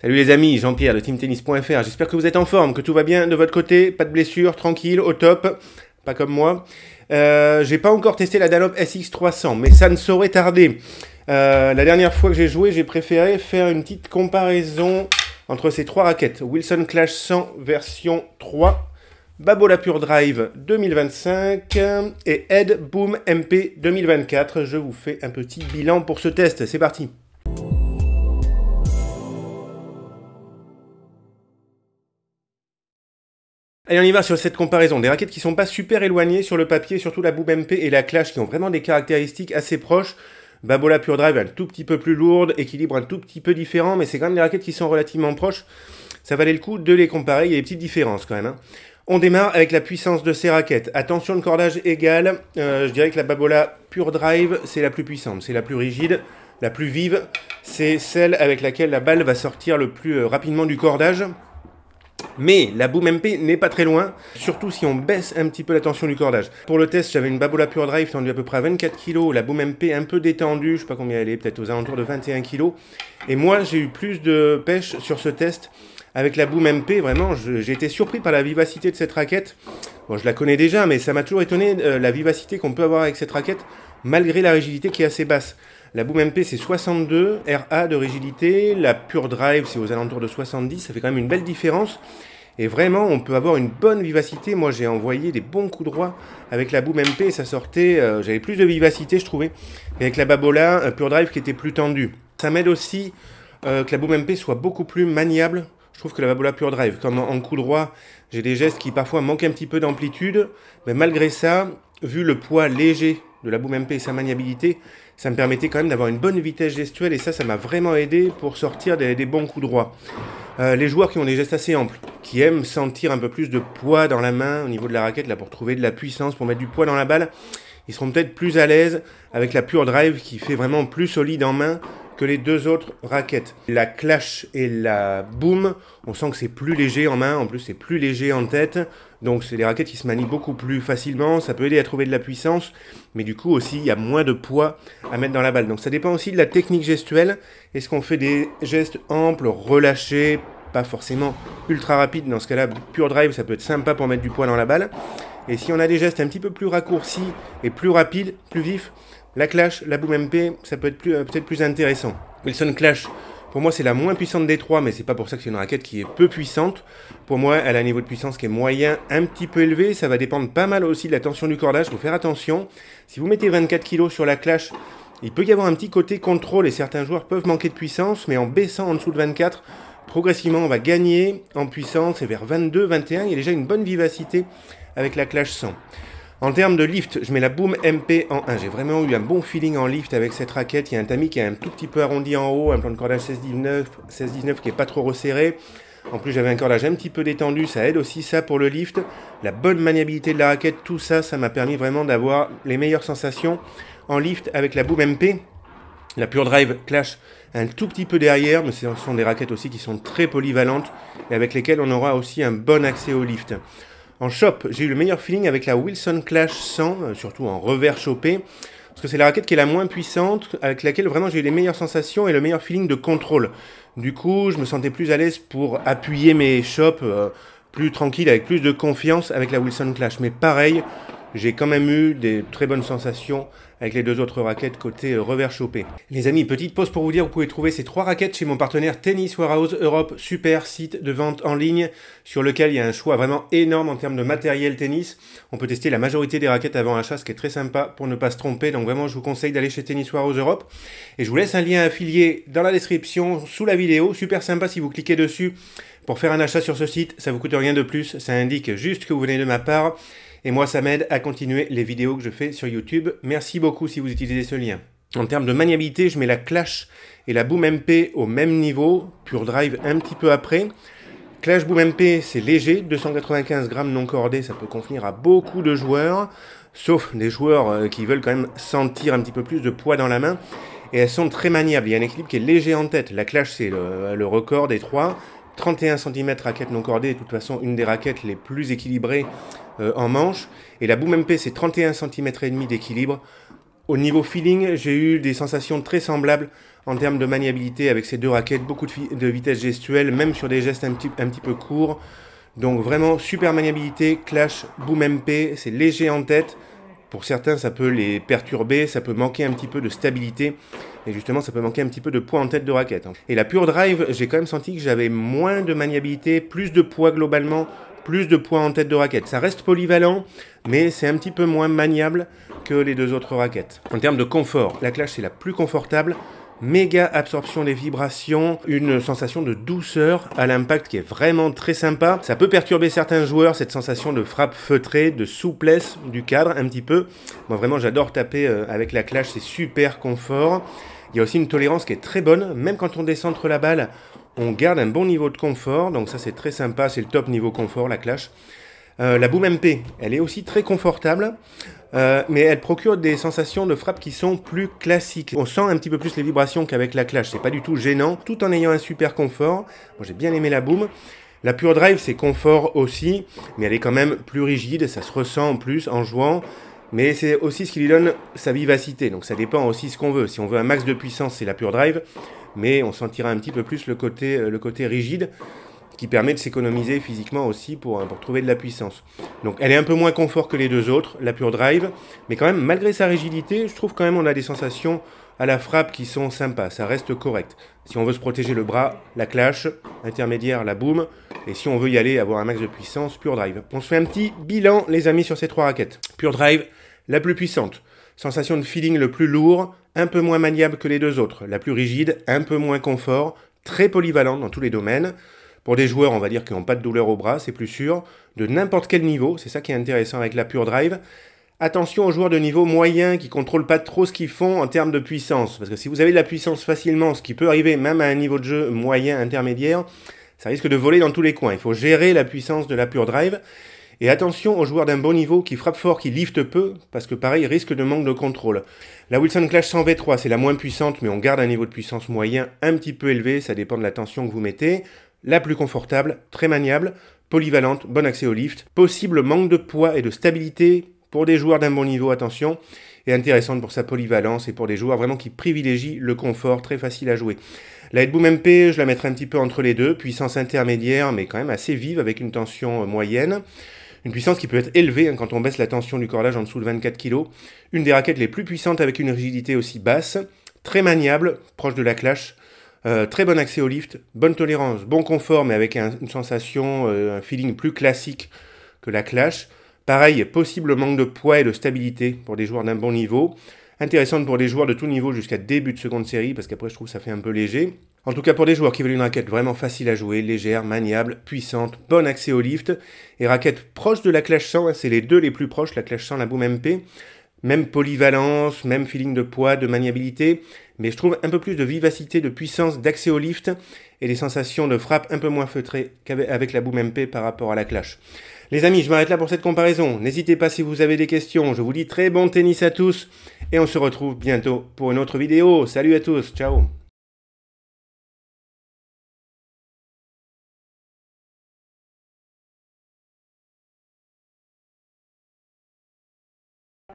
Salut les amis, Jean-Pierre de teamtennis.fr, j'espère que vous êtes en forme, que tout va bien de votre côté, pas de blessures, tranquille, au top, pas comme moi. J'ai pas encore testé la Dunlop SX300, mais ça ne saurait tarder. La dernière fois que j'ai joué, j'ai préféré faire une petite comparaison entre ces trois raquettes. Wilson Clash 100 version 3, Babola Pure Drive 2025 et Head Boom MP 2024. Je vous fais un petit bilan pour ce test, c'est parti. Allez, on y va sur cette comparaison. Des raquettes qui sont pas super éloignées sur le papier, surtout la Boom MP et la Clash qui ont vraiment des caractéristiques assez proches. Babola Pure Drive un tout petit peu plus lourde, équilibre un tout petit peu différent, mais c'est quand même des raquettes qui sont relativement proches. Ça valait le coup de les comparer, il y a des petites différences quand même, hein. On démarre avec la puissance de ces raquettes. Attention, le cordage égal, je dirais que la Babola Pure Drive, c'est la plus puissante, c'est la plus rigide, la plus vive. C'est celle avec laquelle la balle va sortir le plus rapidement du cordage. Mais la Boom MP n'est pas très loin, surtout si on baisse un petit peu la tension du cordage. Pour le test, j'avais une Babola Pure Drive tendue à peu près à 24 kg, la Boom MP un peu détendue, je sais pas combien elle est, peut-être aux alentours de 21 kg. Et moi, j'ai eu plus de pêche sur ce test avec la Boom MP, vraiment, j'ai été surpris par la vivacité de cette raquette. Bon, je la connais déjà, mais ça m'a toujours étonné la vivacité qu'on peut avoir avec cette raquette, malgré la rigidité qui est assez basse. La Boom MP, c'est 62 RA de rigidité. La Pure Drive, c'est aux alentours de 70. Ça fait quand même une belle différence. Et vraiment, on peut avoir une bonne vivacité. Moi, j'ai envoyé des bons coups droits avec la Boom MP. Ça sortait, j'avais plus de vivacité, je trouvais. Et avec la Babola Pure Drive qui était plus tendue. Ça m'aide aussi que la Boom MP soit beaucoup plus maniable. Je trouve que la Babola Pure Drive, comme en coup droit, j'ai des gestes qui parfois manquent un petit peu d'amplitude. Mais malgré ça, vu le poids léger de la Boom MP et sa maniabilité, ça me permettait quand même d'avoir une bonne vitesse gestuelle et ça m'a vraiment aidé pour sortir des bons coups droits. Les joueurs qui ont des gestes assez amples, qui aiment sentir un peu plus de poids dans la main au niveau de la raquette, là pour trouver de la puissance, pour mettre du poids dans la balle, ils seront peut-être plus à l'aise avec la Pure Drive qui fait vraiment plus solide en main que les deux autres raquettes. La Clash et la Boom, on sent que c'est plus léger en main, en plus c'est plus léger en tête, donc c'est des raquettes qui se manient beaucoup plus facilement, ça peut aider à trouver de la puissance, mais du coup aussi il y a moins de poids à mettre dans la balle. Donc ça dépend aussi de la technique gestuelle, est-ce qu'on fait des gestes amples, relâchés, pas forcément ultra rapides, dans ce cas-là Pure Drive ça peut être sympa pour mettre du poids dans la balle, et si on a des gestes un petit peu plus raccourcis et plus rapides, plus vifs, la Clash, la Boom MP, ça peut être peut-être plus intéressant. Wilson Clash, pour moi c'est la moins puissante des trois, mais c'est pas pour ça que c'est une raquette qui est peu puissante. Pour moi, elle a un niveau de puissance qui est moyen, un petit peu élevé. Ça va dépendre pas mal aussi de la tension du cordage, il faut faire attention. Si vous mettez 24 kg sur la Clash, il peut y avoir un petit côté contrôle et certains joueurs peuvent manquer de puissance, mais en baissant en dessous de 24, progressivement on va gagner en puissance et vers 22, 21, il y a déjà une bonne vivacité avec la Clash 100. En termes de lift, je mets la Boom MP en 1. J'ai vraiment eu un bon feeling en lift avec cette raquette. Il y a un tamis qui est un tout petit peu arrondi en haut, un plan de cordage 16-19 qui n'est pas trop resserré. En plus, j'avais un cordage un petit peu détendu, ça aide aussi ça pour le lift. La bonne maniabilité de la raquette, tout ça, ça m'a permis vraiment d'avoir les meilleures sensations en lift avec la Boom MP. La Pure Drive Clash un tout petit peu derrière, mais ce sont des raquettes aussi qui sont très polyvalentes et avec lesquelles on aura aussi un bon accès au lift. En shop, j'ai eu le meilleur feeling avec la Wilson Clash 100, surtout en revers chopé, parce que c'est la raquette qui est la moins puissante, avec laquelle vraiment j'ai eu les meilleures sensations et le meilleur feeling de contrôle. Du coup, je me sentais plus à l'aise pour appuyer mes chops plus tranquille, avec plus de confiance avec la Wilson Clash. Mais pareil, j'ai quand même eu des très bonnes sensations avec les deux autres raquettes côté revers chopé. Les amis, petite pause pour vous dire, vous pouvez trouver ces trois raquettes chez mon partenaire Tennis Warehouse Europe, super site de vente en ligne sur lequel il y a un choix vraiment énorme en termes de matériel tennis. On peut tester la majorité des raquettes avant achat, ce qui est très sympa pour ne pas se tromper. Donc vraiment, je vous conseille d'aller chez Tennis Warehouse Europe. Et je vous laisse un lien affilié dans la description sous la vidéo. Super sympa si vous cliquez dessus pour faire un achat sur ce site. Ça vous coûte rien de plus, ça indique juste que vous venez de ma part. Et moi, ça m'aide à continuer les vidéos que je fais sur YouTube. Merci beaucoup si vous utilisez ce lien. En termes de maniabilité, je mets la Clash et la Boom MP au même niveau. Pure Drive un petit peu après. Clash Boom MP, c'est léger, 295 grammes non cordés, ça peut convenir à beaucoup de joueurs. Sauf des joueurs qui veulent quand même sentir un petit peu plus de poids dans la main. Et elles sont très maniables. Il y a un équilibre qui est léger en tête. La Clash, c'est le record des trois. 31 cm raquette non cordée, de toute façon une des raquettes les plus équilibrées en manche. Et la Boom MP, c'est 31 cm et demi d'équilibre. Au niveau feeling, j'ai eu des sensations très semblables en termes de maniabilité avec ces deux raquettes, beaucoup de vitesse gestuelle, même sur des gestes un petit peu courts. Donc vraiment super maniabilité, Clash Boom MP, c'est léger en tête. Pour certains, ça peut les perturber, ça peut manquer un petit peu de stabilité. Et justement, ça peut manquer un petit peu de poids en tête de raquette. Et la Pure Drive, j'ai quand même senti que j'avais moins de maniabilité, plus de poids globalement, plus de poids en tête de raquette. Ça reste polyvalent, mais c'est un petit peu moins maniable que les deux autres raquettes. En termes de confort, la Clash c'est la plus confortable. Méga absorption des vibrations, une sensation de douceur à l'impact qui est vraiment très sympa. Ça peut perturber certains joueurs, cette sensation de frappe feutrée, de souplesse du cadre un petit peu. Moi vraiment j'adore taper avec la Clash, c'est super confort. Il y a aussi une tolérance qui est très bonne, même quand on décentre la balle, on garde un bon niveau de confort, donc ça c'est très sympa, c'est le top niveau confort la Clash. La Boom MP, elle est aussi très confortable. Mais elle procure des sensations de frappe qui sont plus classiques. On sent un petit peu plus les vibrations qu'avec la Clash, c'est pas du tout gênant, tout en ayant un super confort. Moi j'ai bien aimé la Boom. La Pure Drive c'est confort aussi, mais elle est quand même plus rigide, ça se ressent en plus en jouant. Mais c'est aussi ce qui lui donne sa vivacité, donc ça dépend aussi ce qu'on veut. Si on veut un max de puissance, c'est la Pure Drive, mais on sentira un petit peu plus le côté rigide, qui permet de s'économiser physiquement aussi pour trouver de la puissance. Donc elle est un peu moins confort que les deux autres, la Pure Drive, mais quand même, malgré sa rigidité, je trouve quand même on a des sensations à la frappe qui sont sympas, ça reste correct. Si on veut se protéger le bras, la Clash, intermédiaire, la Boom, et si on veut y aller, avoir un max de puissance, Pure Drive. On se fait un petit bilan, les amis, sur ces trois raquettes. Pure Drive, la plus puissante. Sensation de feeling le plus lourd, un peu moins maniable que les deux autres. La plus rigide, un peu moins confort, très polyvalente dans tous les domaines. Pour des joueurs, on va dire, qui n'ont pas de douleur au bras, c'est plus sûr, de n'importe quel niveau, c'est ça qui est intéressant avec la Pure Drive. Attention aux joueurs de niveau moyen qui ne contrôlent pas trop ce qu'ils font en termes de puissance, parce que si vous avez de la puissance facilement, ce qui peut arriver même à un niveau de jeu moyen, intermédiaire, ça risque de voler dans tous les coins. Il faut gérer la puissance de la Pure Drive. Et attention aux joueurs d'un bon niveau qui frappent fort, qui liftent peu, parce que pareil, risque de manque de contrôle. La Wilson Clash 100 V3, c'est la moins puissante, mais on garde un niveau de puissance moyen un petit peu élevé, ça dépend de la tension que vous mettez. La plus confortable, très maniable, polyvalente, bon accès au lift, possible manque de poids et de stabilité pour des joueurs d'un bon niveau, attention, et intéressante pour sa polyvalence et pour des joueurs vraiment qui privilégient le confort, très facile à jouer. La Head Boom MP, je la mettrai un petit peu entre les deux, puissance intermédiaire, mais quand même assez vive avec une tension moyenne. Une puissance qui peut être élevée quand on baisse la tension du cordage en dessous de 24 kg. Une des raquettes les plus puissantes avec une rigidité aussi basse, très maniable, proche de la Clash. Très bon accès au lift, bonne tolérance, bon confort, mais avec une sensation, un feeling plus classique que la Clash. Pareil, possible manque de poids et de stabilité pour des joueurs d'un bon niveau. Intéressante pour des joueurs de tout niveau jusqu'à début de seconde série, parce qu'après je trouve que ça fait un peu léger. En tout cas pour des joueurs qui veulent une raquette vraiment facile à jouer, légère, maniable, puissante, bon accès au lift, et raquette proche de la Clash 100, c'est les deux les plus proches, la Clash 100, la Boom MP. Même polyvalence, même feeling de poids, de maniabilité, mais je trouve un peu plus de vivacité, de puissance, d'accès au lift et des sensations de frappe un peu moins feutrées qu'avec la Boom MP par rapport à la Clash. Les amis, je m'arrête là pour cette comparaison. N'hésitez pas si vous avez des questions. Je vous dis très bon tennis à tous et on se retrouve bientôt pour une autre vidéo. Salut à tous, ciao!